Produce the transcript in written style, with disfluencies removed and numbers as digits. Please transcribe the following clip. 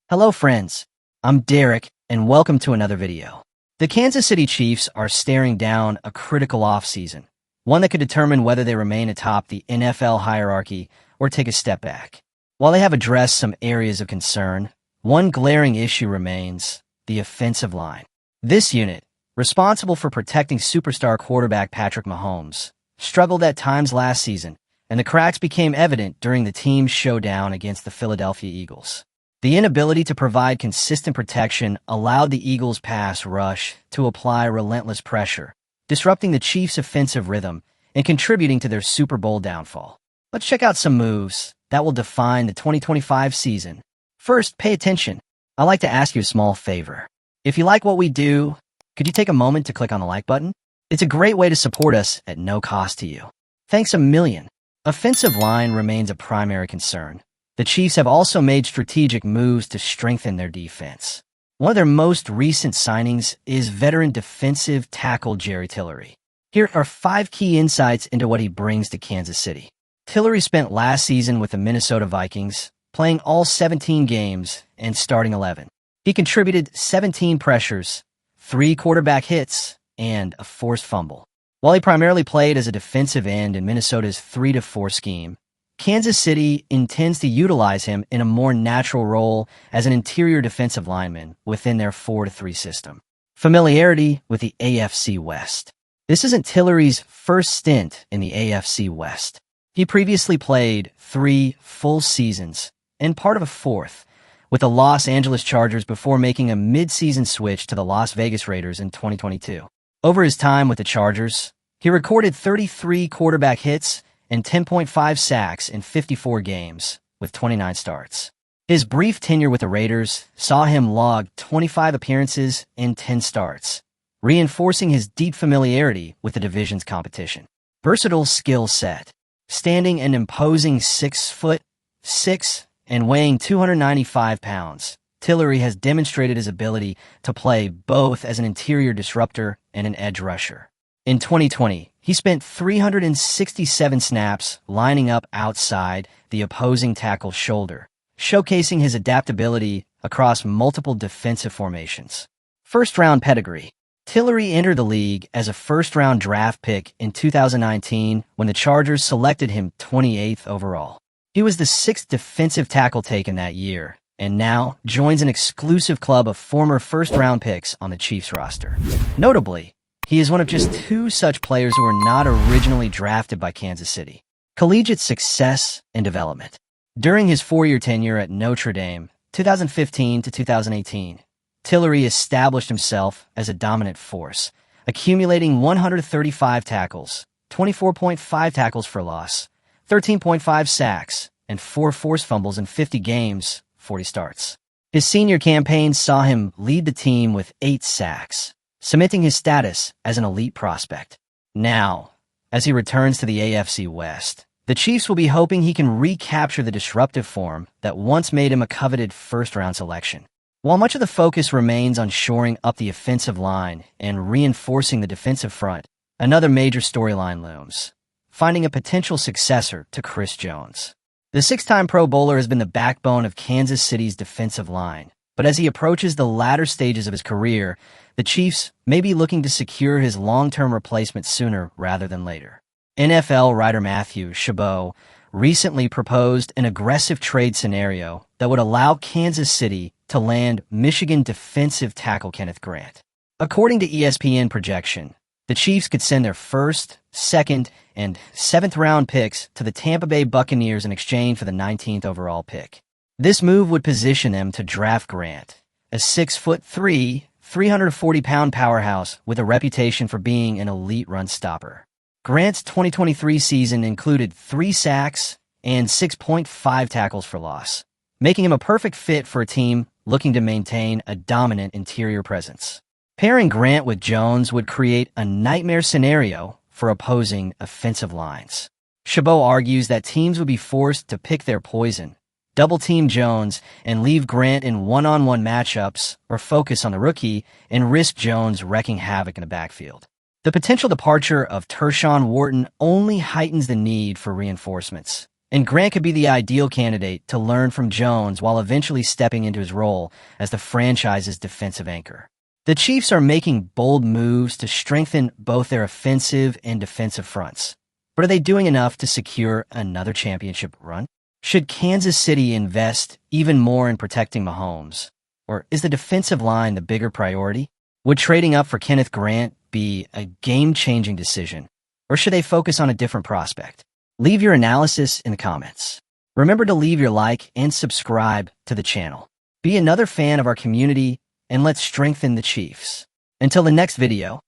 Hello friends, I'm Derek and welcome to another video. The Kansas City Chiefs are staring down a critical offseason, one that could determine whether they remain atop the NFL hierarchy or take a step back. While they have addressed some areas of concern, one glaring issue remains: the offensive line. This unit, responsible for protecting superstar quarterback Patrick Mahomes, struggled at times last season, and the cracks became evident during the team's showdown against the Philadelphia Eagles. The inability to provide consistent protection allowed the Eagles' pass rush to apply relentless pressure, disrupting the Chiefs' offensive rhythm and contributing to their Super Bowl downfall. Let's check out some moves that will define the 2025 season. First, pay attention. I'd like to ask you a small favor. If you like what we do, could you take a moment to click on the like button? It's a great way to support us at no cost to you. Thanks a million. Offensive line remains a primary concern. The Chiefs have also made strategic moves to strengthen their defense. One of their most recent signings is veteran defensive tackle Jerry Tillery. Here are 5 key insights into what he brings to Kansas City. Tillery spent last season with the Minnesota Vikings, playing all 17 games and starting 11. He contributed 17 pressures, 3 quarterback hits, and a forced fumble. While he primarily played as a defensive end in Minnesota's 3-4 scheme, Kansas City intends to utilize him in a more natural role as an interior defensive lineman within their 4-3 system. Familiarity with the AFC West. This isn't Tillery's first stint in the AFC West. He previously played 3 full seasons and part of a 4th with the Los Angeles Chargers before making a mid-season switch to the Las Vegas Raiders in 2022. Over his time with the Chargers, he recorded 33 quarterback hits and 10.5 sacks in 54 games, with 29 starts. His brief tenure with the Raiders saw him log 25 appearances and 10 starts, reinforcing his deep familiarity with the division's competition. Versatile skill set. Standing an imposing 6'6" and weighing 295 pounds, Tillery has demonstrated his ability to play both as an interior disruptor and an edge rusher. In 2020, he spent 367 snaps lining up outside the opposing tackle's shoulder, showcasing his adaptability across multiple defensive formations. First-round pedigree. Tillery entered the league as a first-round draft pick in 2019 when the Chargers selected him 28th overall. He was the 6th defensive tackle taken that year, and now joins an exclusive club of former first-round picks on the Chiefs roster. Notably, he is one of just 2 such players who were not originally drafted by Kansas City. Collegiate success and development. During his 4-year tenure at Notre Dame, 2015 to 2018, Tillery established himself as a dominant force, accumulating 135 tackles, 24.5 tackles for loss, 13.5 sacks, and 4 forced fumbles in 50 games, 40 starts. His senior campaign saw him lead the team with 8 sacks, cementing his status as an elite prospect. Now, as he returns to the AFC West, the Chiefs will be hoping he can recapture the disruptive form that once made him a coveted first-round selection. While much of the focus remains on shoring up the offensive line and reinforcing the defensive front, another major storyline looms: finding a potential successor to Chris Jones. The 6-time Pro Bowler has been the backbone of Kansas City's defensive line, but as he approaches the latter stages of his career, the Chiefs may be looking to secure his long-term replacement sooner rather than later. NFL writer Matthew Chabot recently proposed an aggressive trade scenario that would allow Kansas City to land Michigan defensive tackle Kenneth Grant. According to ESPN projection, the Chiefs could send their 1st, 2nd, and 7th round picks to the Tampa Bay Buccaneers in exchange for the 19th overall pick. This move would position them to draft Grant, a 6'3", 340-pound powerhouse with a reputation for being an elite run stopper. Grant's 2023 season included 3 sacks and 6.5 tackles for loss, making him a perfect fit for a team looking to maintain a dominant interior presence. Pairing Grant with Jones would create a nightmare scenario for opposing offensive lines. Chabot argues that teams would be forced to pick their poison, double-team Jones and leave Grant in one-on-one matchups, or focus on the rookie and risk Jones wreaking havoc in the backfield. The potential departure of Tershawn Wharton only heightens the need for reinforcements, And Grant could be the ideal candidate to learn from Jones while eventually stepping into his role as the franchise's defensive anchor. The Chiefs are making bold moves to strengthen both their offensive and defensive fronts. But are they doing enough to secure another championship run? Should Kansas City invest even more in protecting Mahomes? Or is the defensive line the bigger priority? Would trading up for Kenneth Grant be a game-changing decision? Or should they focus on a different prospect? Leave your analysis in the comments. Remember to leave your like and subscribe to the channel. Be another fan of our community, and let's strengthen the Chiefs. Until the next video,